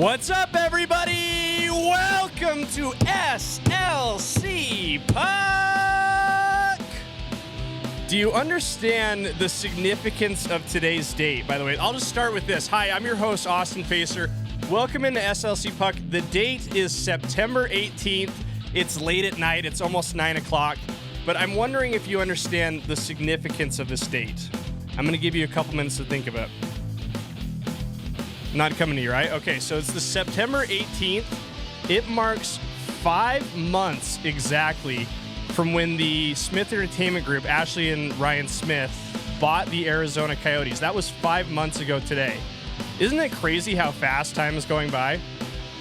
What's up, everybody? Welcome to SLC Puck. Do you understand the significance of today's date? By the way, I'll just start with this. Hi, I'm your host, Austin Facer. Welcome into SLC Puck. The date is September 18th. It's late at night. It's almost 9 o'clock. But I'm wondering if you understand the significance of this date. I'm going to give you a couple minutes to think about it. Not coming to you, right? Okay, so it's the September 18th. It marks 5 months exactly from when the Smith Entertainment Group, Ashley and Ryan Smith, bought the Arizona Coyotes. That was 5 months ago today. Isn't it crazy how fast time is going by?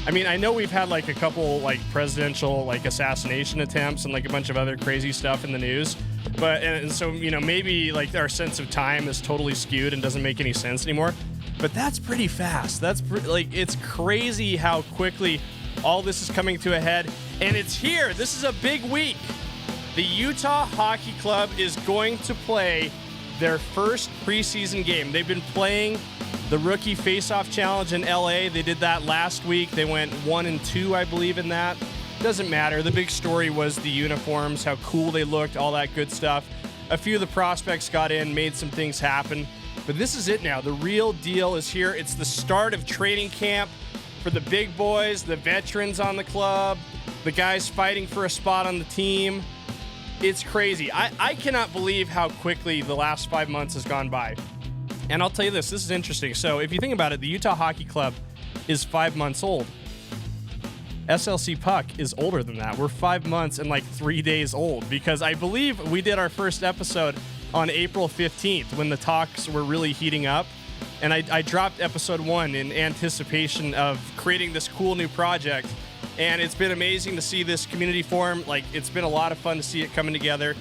I mean, I know we've had like a couple like presidential like assassination attempts and like a bunch of other crazy stuff in the news. But and so, you know, maybe like our sense of time is totally skewed and doesn't make any sense anymore. But that's pretty fast. It's crazy how quickly all this is coming to a head. And it's here. This is a big week. The Utah Hockey Club is going to play their first preseason game. They've been playing the Rookie Face-Off Challenge in LA. They did that last week. They went 1-2, I believe, in that. Doesn't matter. The big story was the uniforms, how cool they looked, all that good stuff. A few of the prospects got in, made some things happen. But this is it now. The real deal is here. It's the start of training camp for the big boys, the veterans on the club, the guys fighting for a spot on the team. It's crazy. I cannot believe how quickly the last 5 months has gone by. And I'll tell you this is interesting. So if you think about it, the Utah Hockey Club is 5 months old. SLC Puck is older than that. We're 5 months and like 3 days old because I believe we did our first episode on April 15th when the talks were really heating up. And I dropped episode 1 in anticipation of creating this cool new project. And it's been amazing to see this community form. Like, it's been a lot of fun to see it coming together.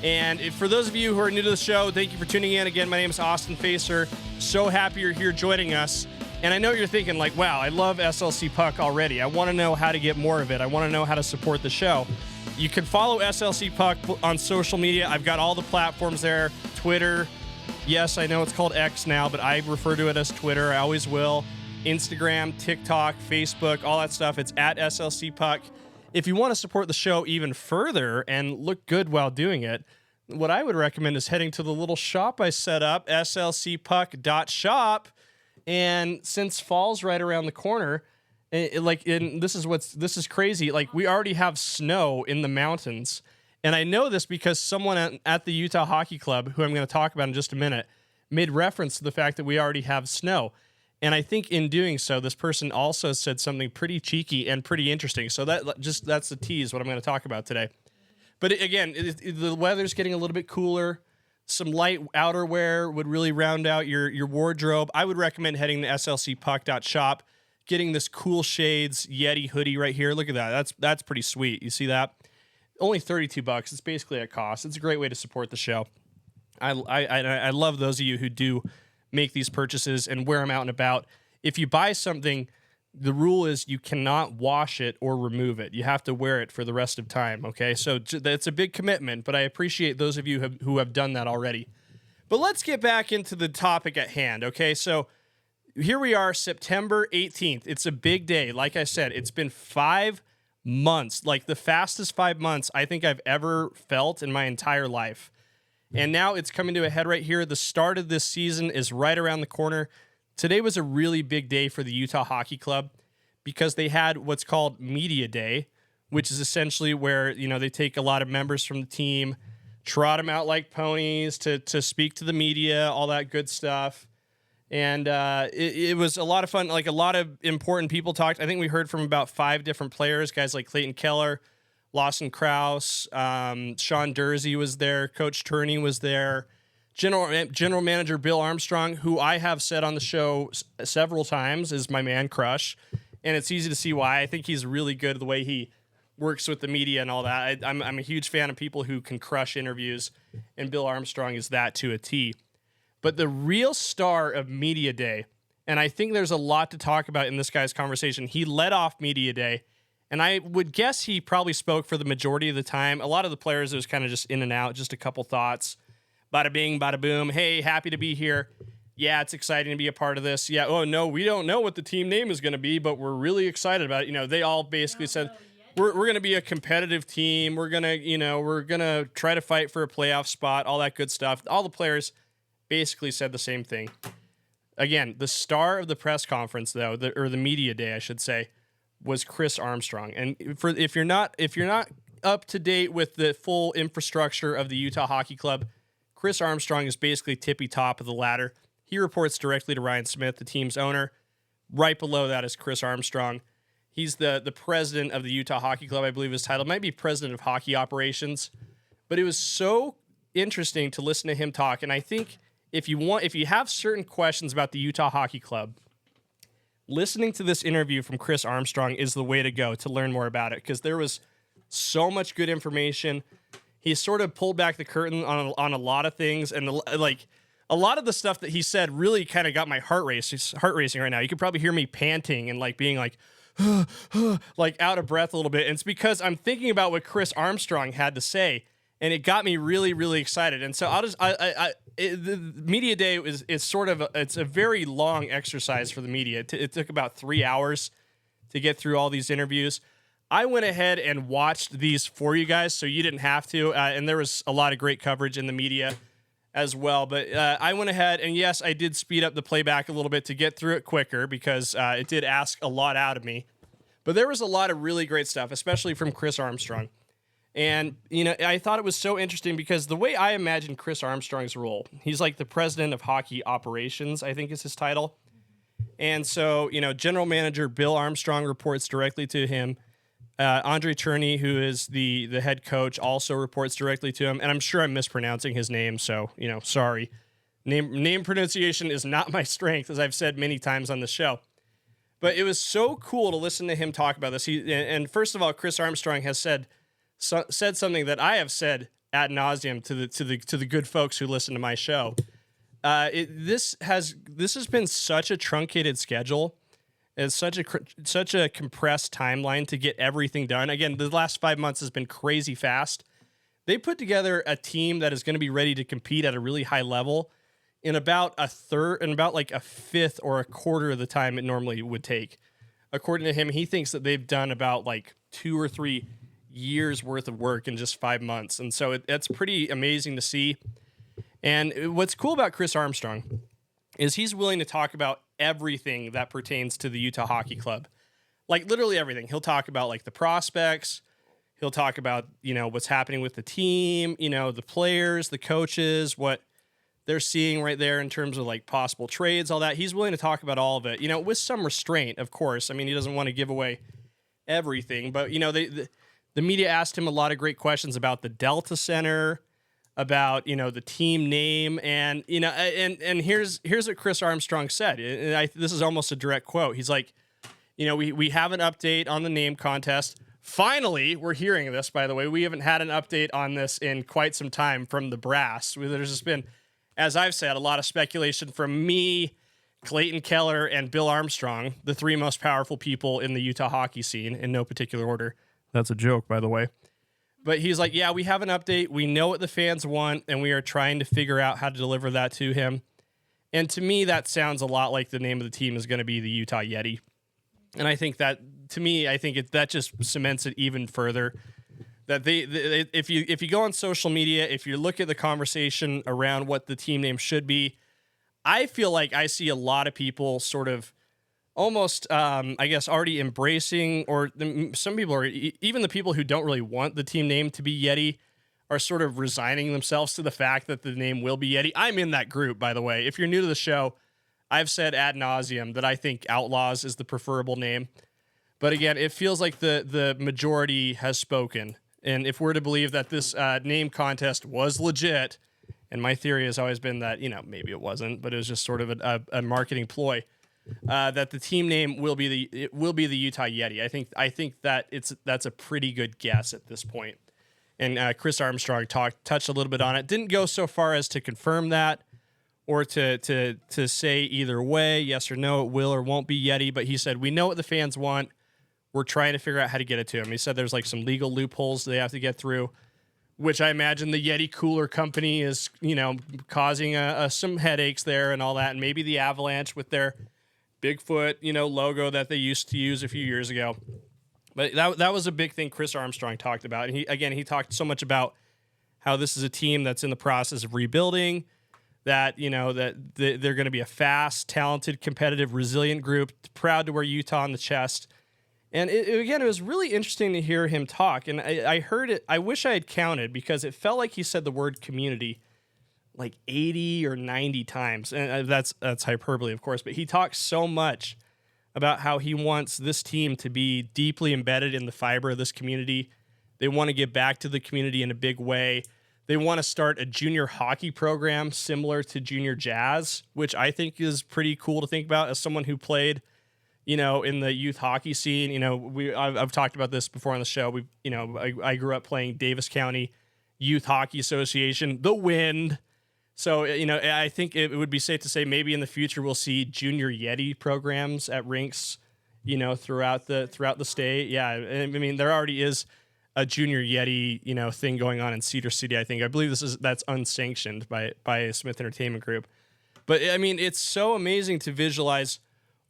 And for those of you who are new to the show, thank you for tuning in. Again, my name is Austin Facer. So happy you're here joining us. And I know you're thinking like, wow, I love SLC Puck already. I want to know how to get more of it. I want to know how to support the show. You can follow SLC Puck on social media. I've got all the platforms there. Twitter. Yes, I know it's called X now, but I refer to it as Twitter. I always will. Instagram, TikTok, Facebook, all that stuff. It's at SLC Puck. If you want to support the show even further and look good while doing it, what I would recommend is heading to the little shop I set up, slcpuck.shop. And since fall's right around the corner, this is crazy. Like, we already have snow in the mountains. And I know this because someone at the Utah Hockey Club, who I'm going to talk about in just a minute, made reference to the fact that we already have snow. And I think in doing so, this person also said something pretty cheeky and pretty interesting. So that's the tease, what I'm going to talk about today. But again, the weather's getting a little bit cooler. Some light outerwear would really round out your wardrobe. I would recommend heading to slcpuck.shop, getting this cool shades Yeti hoodie right here. Look at that. That's pretty sweet. You see that? Only $32. It's basically a cost. It's a great way to support the show. I love those of you who do make these purchases and wear them out and about. If you buy something, the rule is you cannot wash it or remove it. You have to wear it for the rest of time, okay? So that's a big commitment, but I appreciate those of you who have done that already. But let's get back into the topic at hand, okay? So here we are, September 18th. It's a big day. Like I said, it's been 5 months, like the fastest 5 months I think I've ever felt in my entire life. And now it's coming to a head right here. The start of this season is right around the corner. Today was a really big day for the Utah Hockey Club because they had what's called Media Day, which is essentially where, you know, they take a lot of members from the team, trot them out like ponies to speak to the media, all that good stuff. And it was a lot of fun. Like, a lot of important people talked. I think we heard from about 5 different players, guys like Clayton Keller, Lawson Krause, Sean Dursey was there, Coach Turney was there, General Manager Bill Armstrong, who I have said on the show several times is my man crush, and it's easy to see why. I think he's really good at the way he works with the media and all that. I'm a huge fan of people who can crush interviews, and Bill Armstrong is that to a T. But the real star of Media Day, and I think there's a lot to talk about in this guy's conversation, he led off Media Day, and I would guess he probably spoke for the majority of the time. A lot of the players, it was kind of just in and out, just a couple thoughts. Bada bing, bada boom. Hey, happy to be here. yeah, it's exciting to be a part of this. Yeah, oh no, we don't know what the team name is going to be, but we're really excited about it. You know, they all basically said we're going to be a competitive team. We're going to try to fight for a playoff spot, all that good stuff. All the players basically said the same thing. Again, the star of the press conference though, or the media day, I should say, was Chris Armstrong. And if you're not up to date with the full infrastructure of the Utah Hockey Club, Chris Armstrong is basically tippy top of the ladder. He reports directly to Ryan Smith, the team's owner. Right below that is Chris Armstrong. He's the president of the Utah Hockey Club, I believe his title might be president of hockey operations. But it was so interesting to listen to him talk. And I think if you have certain questions about the Utah Hockey Club, listening to this interview from Chris Armstrong is the way to go to learn more about it, because there was so much good information. He sort of pulled back the curtain on a lot of things, and a lot of the stuff that he said really kind of got my heart racing right now. You could probably hear me panting and like being like, like out of breath a little bit. And it's because I'm thinking about what Chris Armstrong had to say, and it got me really, really excited. And so the media day it's a very long exercise for the media. It took about 3 hours to get through all these interviews. I went ahead and watched these for you guys, so you didn't have to. And there was a lot of great coverage in the media as well. But I went ahead, and yes, I did speed up the playback a little bit to get through it quicker, because it did ask a lot out of me. But there was a lot of really great stuff, especially from Chris Armstrong. And, I thought it was so interesting because the way I imagine Chris Armstrong's role, he's like the president of hockey operations, I think is his title. And so, general manager Bill Armstrong reports directly to him. Andre Cherney, who is the head coach, also reports directly to him. And I'm sure I'm mispronouncing his name, so, sorry. Name pronunciation is not my strength, as I've said many times on the show. But it was so cool to listen to him talk about this. And first of all, Chris Armstrong has said something that I have said ad nauseum to the good folks who listen to my show. This has been such a truncated schedule. It's such a compressed timeline to get everything done. Again, the last 5 months has been crazy fast. They put together a team that is going to be ready to compete at a really high level in about a fifth or a quarter of the time it normally would take. According to him, he thinks that they've done about like 2 or 3 years worth of work in just 5 months. And so that's pretty amazing to see. And what's cool about Chris Armstrong is he's willing to talk about everything that pertains to the Utah Hockey Club. Like literally everything. He'll talk about like the prospects. He'll talk about, what's happening with the team, the players, the coaches, what they're seeing right there in terms of like possible trades, all that. He's willing to talk about all of it, with some restraint, of course. I mean, he doesn't want to give away everything, but the media asked him a lot of great questions about the Delta Center, about, the team name, and, and here's what Chris Armstrong said. And this is almost a direct quote. He's like, we have an update on the name contest. Finally, we're hearing this, by the way. We haven't had an update on this in quite some time from the brass. There's just been, as I've said, a lot of speculation from me, Clayton Keller, and Bill Armstrong, the three most powerful people in the Utah hockey scene, in no particular order. That's a joke, by the way. But he's like, yeah, we have an update. We know what the fans want, and we are trying to figure out how to deliver that to him. And to me, that sounds a lot like the name of the team is going to be the Utah Yeti. And I think that, to me, that just cements it even further. That if you go on social media, if you look at the conversation around what the team name should be, I feel like I see a lot of people sort of almost, already embracing, or some people are, even the people who don't really want the team name to be Yeti, are sort of resigning themselves to the fact that the name will be Yeti. I'm in that group, by the way. If you're new to the show, I've said ad nauseum that I think Outlaws is the preferable name. But again, it feels like the majority has spoken. And if we're to believe that this name contest was legit, and my theory has always been that, maybe it wasn't, but it was just sort of a marketing ploy, that the team name will be the Utah Yeti. I think that that's a pretty good guess at this point. And Chris Armstrong touched a little bit on it. Didn't go so far as to confirm that or to say either way, yes or no, it will or won't be Yeti. But he said, we know what the fans want. We're trying to figure out how to get it to them. He said there's like some legal loopholes they have to get through. which I imagine the Yeti cooler company is, causing some headaches there and all that. And maybe the Avalanche with their Bigfoot, logo that they used to use a few years ago. But that was a big thing Chris Armstrong talked about. And he talked so much about how this is a team that's in the process of rebuilding, that, that they're going to be a fast, talented, competitive, resilient group, proud to wear Utah on the chest. And it was really interesting to hear him talk. And I heard it. I wish I had counted, because it felt like he said the word community like 80 or 90 times. And that's hyperbole, of course. But he talks so much about how he wants this team to be deeply embedded in the fiber of this community. They want to get back to the community in a big way. They want to start a junior hockey program similar to junior jazz, which I think is pretty cool to think about as someone who played, in the youth hockey scene. I've talked about this before on the show. I grew up playing Davis County Youth Hockey Association, the Wind. So, I think it would be safe to say maybe in the future we'll see junior Yeti programs at rinks, throughout the state. Yeah, I mean, there already is a junior Yeti, thing going on in Cedar City. I believe that's unsanctioned by Smith Entertainment Group. But I mean, it's so amazing to visualize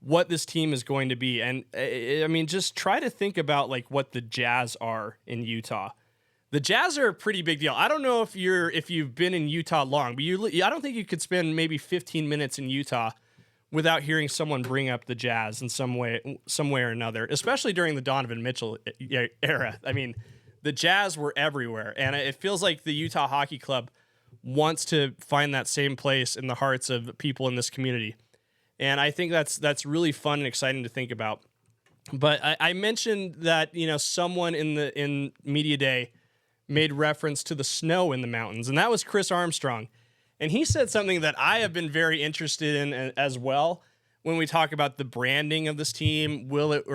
what this team is going to be. And I mean, just try to think about like what the Jazz are in Utah. The Jazz are a pretty big deal. I don't know if you've been in Utah long, but I don't think you could spend maybe 15 minutes in Utah without hearing someone bring up the Jazz in some way or another, especially during the Donovan Mitchell era. I mean, the Jazz were everywhere, and it feels like the Utah Hockey Club wants to find that same place in the hearts of people in this community. And I think that's really fun and exciting to think about. But I mentioned that, someone in Media Day made reference to the snow in the mountains, and that was Chris Armstrong. And he said something that I have been very interested in as well when we talk about the branding of this team. Will it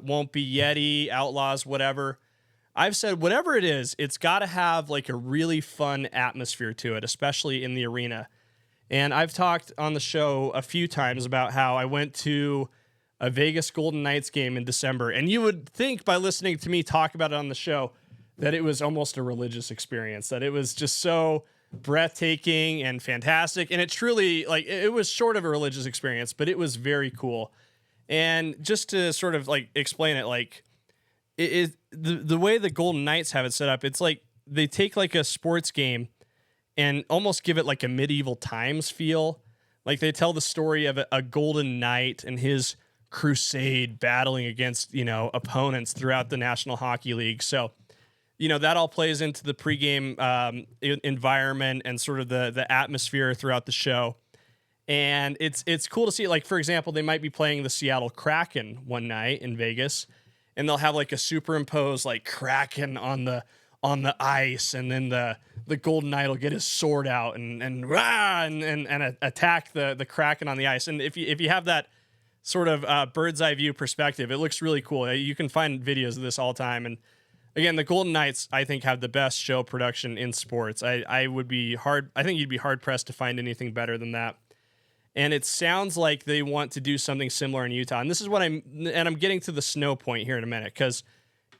won't be Yeti, Outlaws, whatever. I've said whatever it is, it's got to have like a really fun atmosphere to it, especially in the arena. And I've talked on the show a few times about how I went to a Vegas Golden Knights game in December. And you would think by listening to me talk about it on the show that it was almost a religious experience, that it was just so breathtaking and fantastic. And it truly, like, it was short of a religious experience, but it was very cool. And just to sort of like explain it, like the way the Golden Knights have it set up, it's like they take like a sports game and almost give it like a medieval times feel. Like they tell the story of a golden knight and his crusade battling against, opponents throughout the National Hockey League. So, that all plays into the pregame environment and sort of the atmosphere throughout the show. And it's cool to see, like, for example, they might be playing the Seattle Kraken one night in Vegas, and they'll have like a superimposed like Kraken on the ice, and then the Golden Knight will get his sword out and attack the Kraken on the ice. And if you have that sort of bird's eye view perspective, it looks really cool. You can find videos of this all the time. And again, the Golden Knights, I think, have the best show production in sports. I think you'd be hard pressed to find anything better than that. And it sounds like they want to do something similar in Utah. And this is I'm getting to the snow point here in a minute, because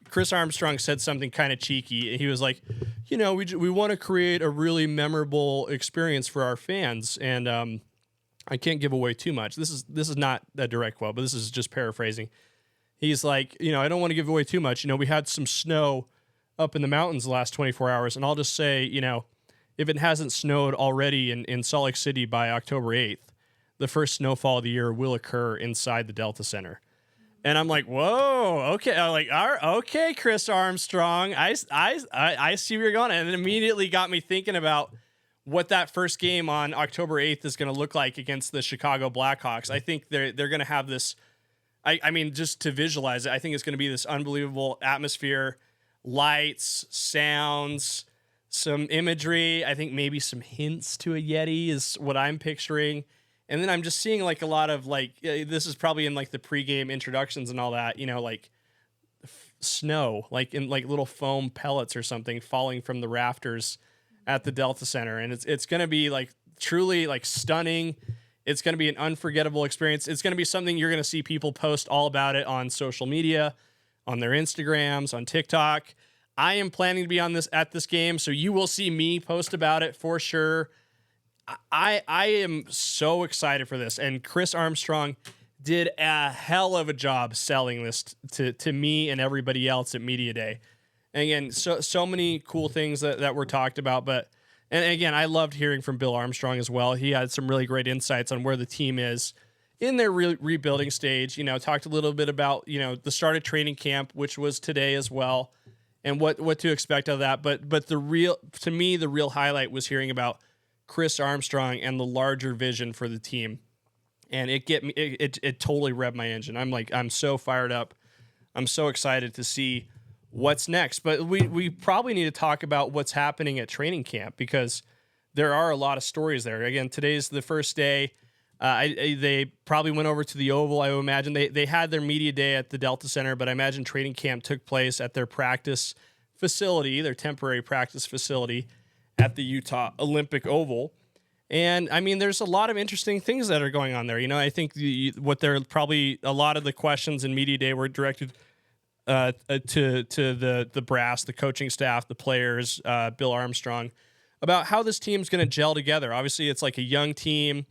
Chris Armstrong said something kind of cheeky. He was like, we want to create a really memorable experience for our fans. And I can't give away too much. This is not a direct quote, but this is just paraphrasing. He's like, I don't want to give away too much. We had some snow up in the mountains the last 24 hours. And I'll just say, if it hasn't snowed already in Salt Lake City by October 8th, the first snowfall of the year will occur inside the Delta Center. And I'm like, whoa, okay. I'm like, okay, Chris Armstrong, I see where you're going. And it immediately got me thinking about what that first game on October 8th is going to look like against the Chicago Blackhawks. I think they're going to have this, I mean, just to visualize it, I think it's going to be this unbelievable atmosphere, lights, sounds, some imagery. I think maybe some hints to a Yeti is what I'm picturing. And then I'm just seeing like a lot of like, this is probably in like the pregame introductions and all that, like snow, like in like little foam pellets or something falling from the rafters at the Delta Center. And it's going to be like truly like stunning. It's going to be an unforgettable experience. It's going to be something you're going to see people post all about it on social media, on their Instagrams, on TikTok. I am planning to be at this game, so you will see me post about it for sure. I am so excited for this, and Chris Armstong did a hell of a job selling this to me and everybody else at Media Day. And again, so many cool things that were talked about, and again, I loved hearing from Bill Armstrong as well. He had some really great insights on where the team is in their rebuilding stage. Talked a little bit about, the start of training camp, which was today as well, and what to expect of that. But the real highlight was hearing about Chris Armstrong and the larger vision for the team. And it totally revved my engine. I'm so fired up. I'm so excited to see what's next. But we probably need to talk about what's happening at training camp, because there are a lot of stories there. Again, today's the first day. They probably went over to the Oval. I would imagine they had their media day at the Delta Center, but I imagine training camp took place at their practice facility, their temporary practice facility at the Utah Olympic Oval. And I mean, there's a lot of interesting things that are going on there. I think probably a lot of the questions in media day were directed to the brass, the coaching staff, the players, Bill Armstrong, about how this team's going to gel together. Obviously, it's like a young team.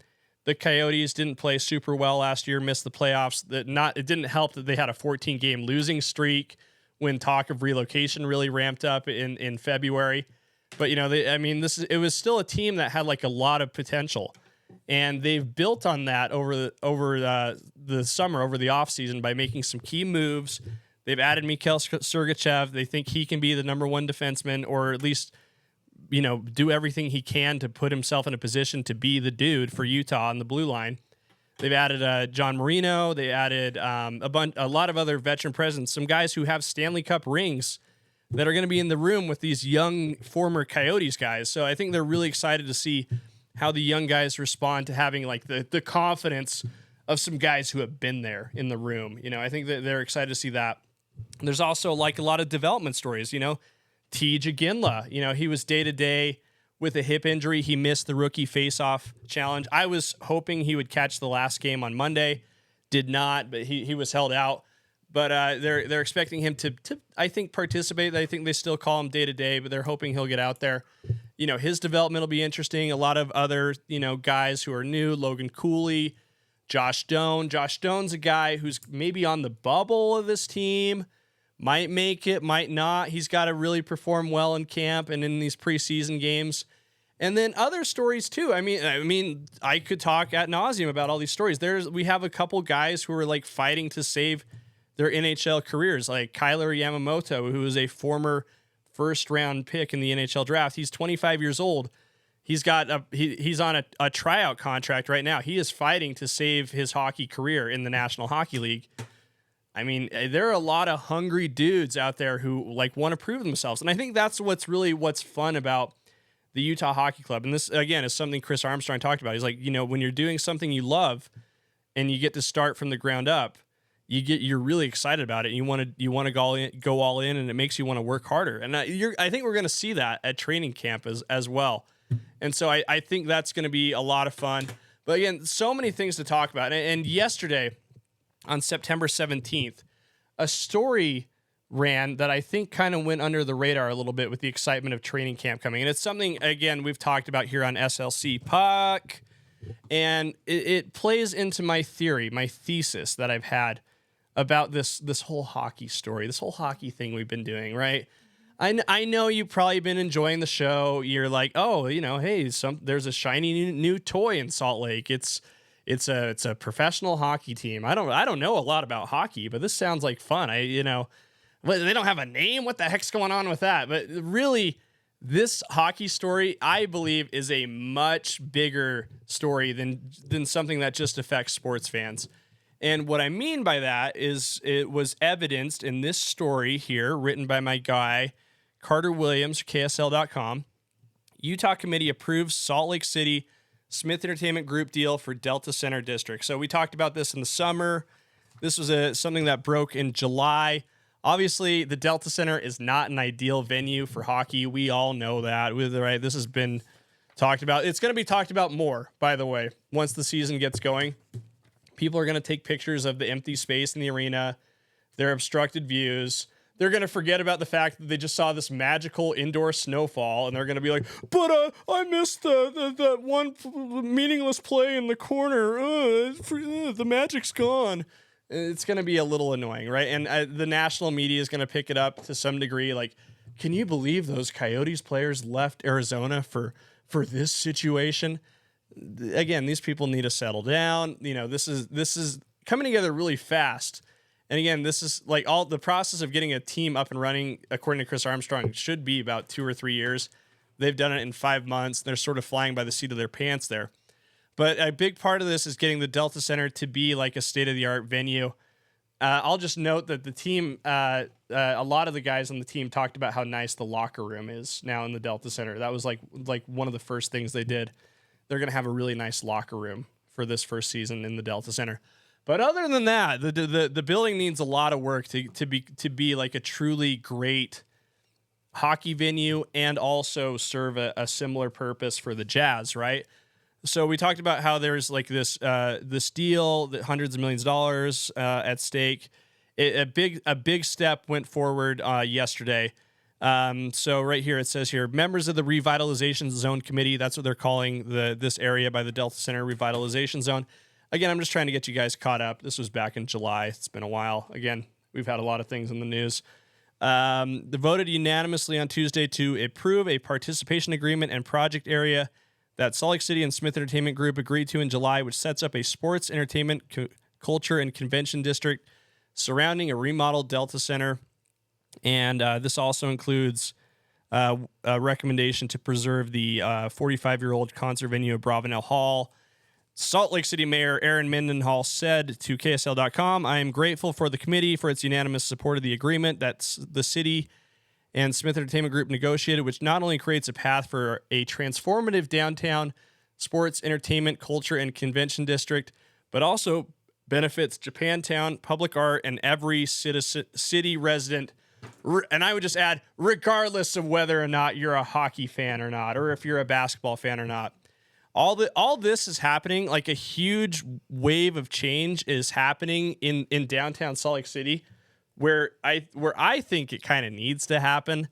The Coyotes didn't play super well last year, missed the playoffs. It didn't help that they had a 14-game losing streak when talk of relocation really ramped up in February. But it was still a team that had like a lot of potential, and they've built on that over the summer, over the offseason, by making some key moves. They've added Mikhail Sergachev. They think he can be the number one defenseman, or at least do everything he can to put himself in a position to be the dude for Utah on the blue line. They've added John Marino. They added a lot of other veteran presence, some guys who have Stanley Cup rings that are going to be in the room with these young former Coyotes guys. So I think they're really excited to see how the young guys respond to having like the confidence of some guys who have been there in the room. I think that they're excited to see that. There's also like a lot of development stories. Tej Ginla, he was day-to-day with a hip injury. He missed the rookie face-off challenge. I was hoping he would catch the last game on Monday. Did not, but he was held out. But they're expecting him to I think, participate. I think they still call him day-to-day, but they're hoping he'll get out there. His development will be interesting. A lot of other, guys who are new, Logan Cooley, Josh Doan. Josh Doan's a guy who's maybe on the bubble of this team. Might make it, might not. He's got to really perform well in camp and in these preseason games. And then other stories too. I mean, I could talk ad nauseum about all these stories. We have a couple guys who are like fighting to save their NHL careers, like Kyler Yamamoto, who is a former first-round pick in the NHL draft. He's 25 years old. He's on a tryout contract right now. He is fighting to save his hockey career in the National Hockey League. I mean, there are a lot of hungry dudes out there who like want to prove themselves. And I think that's what's fun about the Utah Hockey Club. And this, again, is something Chris Armstrong talked about. He's like, when you're doing something you love and you get to start from the ground up, you're really excited about it. And you want to go all in, and it makes you want to work harder. And I think we're going to see that at training camp as well. And so I think that's going to be a lot of fun. But again, so many things to talk about. And yesterday, on September 17th, a story ran that I think kind of went under the radar a little bit with the excitement of training camp coming. And it's something, again, we've talked about here on SLC Puck, and it plays into my thesis that I've had about this whole hockey story, this whole hockey thing we've been doing, right? I know you've probably been enjoying the show. You're like, oh, hey, there's a shiny new toy in Salt Lake. It's a professional hockey team. I don't know a lot about hockey, but this sounds like fun. They don't have a name. What the heck's going on with that? But really, this hockey story, I believe, is a much bigger story than something that just affects sports fans. And what I mean by that is it was evidenced in this story here, written by my guy, Carter Williams, KSL.com. Utah committee approves Salt Lake City Smith Entertainment Group deal for Delta Center District. So we talked about this in the summer. This was something that broke in July. Obviously, the Delta Center is not an ideal venue for hockey. We all know that. Right? This has been talked about. It's going to be talked about more, by the way, once the season gets going. People are going to take pictures of the empty space in the arena, their obstructed views. they're going to forget about the fact that they just saw this magical indoor snowfall, and they're going to be like, but I missed that one meaningless play in the corner. The magic's gone. It's going to be a little annoying, right? And the national media is going to pick it up to some degree. Like, can you believe those Coyotes players left Arizona for this situation? Again, these people need to settle down. This is coming together really fast. And again, this is like all the process of getting a team up and running, according to Chris Armstong, should be about 2 or 3 years. They've done it in 5 months. They're sort of flying by the seat of their pants there. But a big part of this is getting the Delta Center to be like a state-of-the-art venue. I'll just note that the team, a lot of the guys on the team talked about how nice the locker room is now in the Delta Center. That was like one of the first things they did. They're going to have a really nice locker room for this first season in the Delta Center. But other than that, the building needs a lot of work to be like a truly great hockey venue and also serve a similar purpose for the Jazz, right? So we talked about how there's like this deal that hundreds of millions of dollars at stake. A big step went forward yesterday. So right here it says here, members of the Revitalization Zone Committee, that's what they're calling this area by the Delta Center Revitalization Zone. Again, I'm just trying to get you guys caught up. This was back in July. It's been a while. Again, we've had a lot of things in the news. They voted unanimously on Tuesday to approve a participation agreement and project area that Salt Lake City and Smith Entertainment Group agreed to in July, which sets up a sports, entertainment, culture, and convention district surrounding a remodeled Delta Center. And this also includes a recommendation to preserve the 45-year-old concert venue of Bravenel Hall. Salt Lake City Mayor Aaron Mendenhall said to KSL.com, I am grateful for the committee for its unanimous support of the agreement that the city and Smith Entertainment Group negotiated, which not only creates a path for a transformative downtown sports, entertainment, culture, and convention district, but also benefits Japantown, public art, and every city resident. And I would just add, regardless of whether or not you're a hockey fan or not, or if you're a basketball fan or not. All this is happening, like a huge wave of change is happening in downtown Salt Lake City, where I think it kind of needs to happen.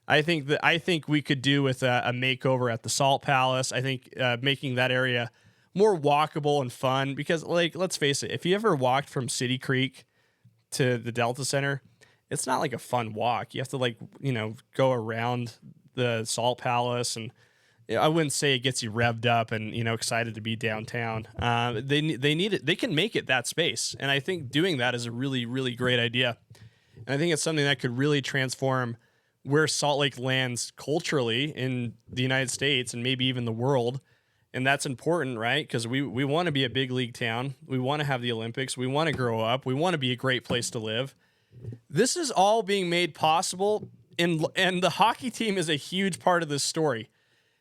I think we could do with a makeover at the Salt Palace. I think making that area more walkable and fun, because like, let's face it, if you ever walked from City Creek to the Delta Center, it's not like a fun walk. You have to go around the Salt Palace, and I wouldn't say it gets you revved up and excited to be downtown. They need it. They can make it that space, and I think doing that is a really, really great idea. And I think it's something that could really transform where Salt Lake lands culturally in the United States and maybe even the world. And that's important, right? Because we want to be a big league town. We want to have the Olympics. We want to grow up. We want to be a great place to live. This is all being made possible, and the hockey team is a huge part of this story.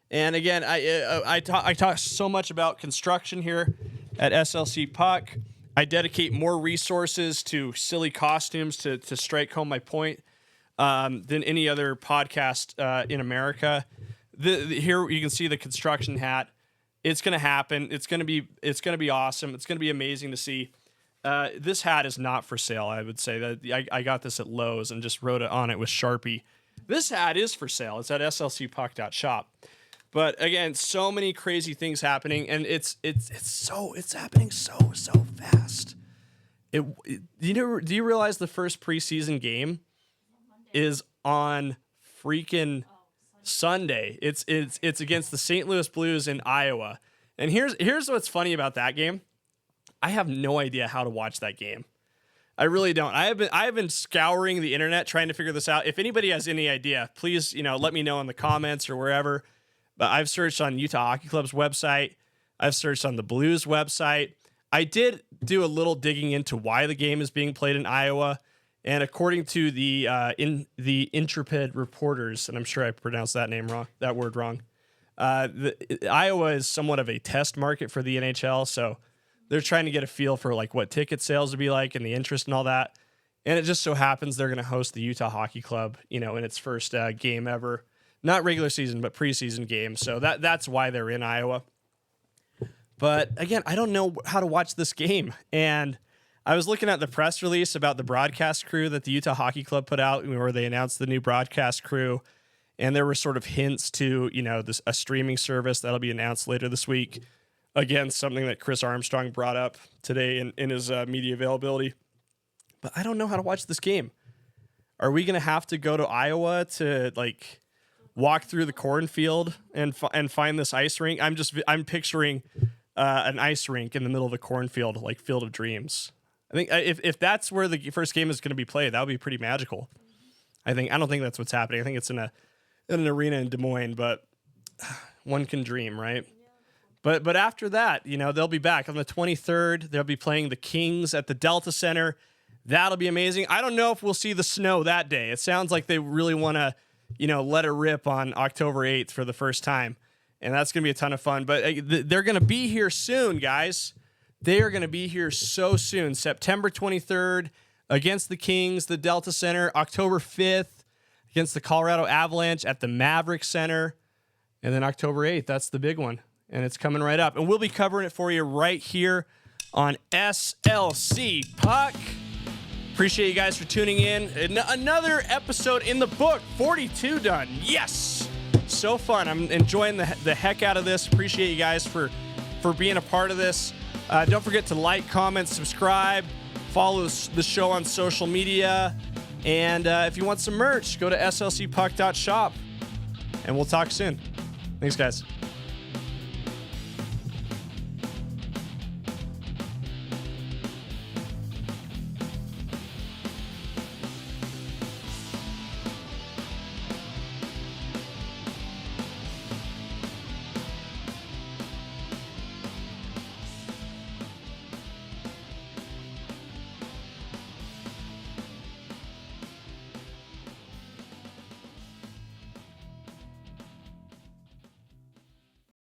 And again, I talk so much about construction here at SLC Puck. I dedicate more resources to silly costumes to strike home my point than any other podcast in America. Here you can see the construction hat. It's going to happen. It's going to be awesome. It's going to be amazing to see. This hat is not for sale. I would say that I got this at Lowe's and just wrote it on it with Sharpie. This hat is for sale. It's at slcpuck.shop. But again, so many crazy things happening, and it's happening so fast. Do you realize the first preseason game is on freaking Sunday? It's against the St. Louis Blues in Iowa. And here's what's funny about that game. I have no idea how to watch that game. I really don't. I have been scouring the internet trying to figure this out. If anybody has any idea, please, let me know in the comments or wherever. But I've searched on Utah Hockey Club's website. I've searched on the Blues website. I did do a little digging into why the game is being played in Iowa. And according to the Intrepid reporters, and I'm sure I pronounced that word wrong, Iowa is somewhat of a test market for the NHL. So they're trying to get a feel for like what ticket sales would be like and the interest and all that. And it just so happens they're going to host the Utah Hockey Club, in its first game ever. Not regular season, but preseason game. So that's why they're in Iowa. But again, I don't know how to watch this game. And I was looking at the press release about the broadcast crew that the Utah Hockey Club put out, where they announced the new broadcast crew, and there were sort of hints to, a streaming service that'll be announced later this week. Again, something that Chris Armstong brought up today in his media availability. But I don't know how to watch this game. Are we going to have to go to Iowa to walk through the cornfield and find this ice rink? I'm picturing an ice rink in the middle of a cornfield, like Field of Dreams. I think if that's where the first game is going to be played, that would be pretty magical. I don't think that's what's happening. I think it's in an arena in Des Moines, but one can dream, right? But after that, they'll be back on the 23rd. They'll be playing the Kings at the Delta Center. That'll be amazing. I don't know if we'll see the snow that day. It sounds like they really want to, let it rip on October 8th for the first time. And that's going to be a ton of fun. But they're going to be here soon, guys. They are going to be here so soon. September 23rd against the Kings, the Delta Center. October 5th against the Colorado Avalanche at the Maverick Center. And then October 8th, that's the big one. And it's coming right up. And we'll be covering it for you right here on SLC Puck. Appreciate you guys for tuning in. Another episode in the book. 42 done. Yes. So fun. I'm enjoying the heck out of this. Appreciate you guys for being a part of this. Don't forget to like, comment, subscribe. Follow the show on social media. And if you want some merch, go to slcpuck.shop. And we'll talk soon. Thanks, guys.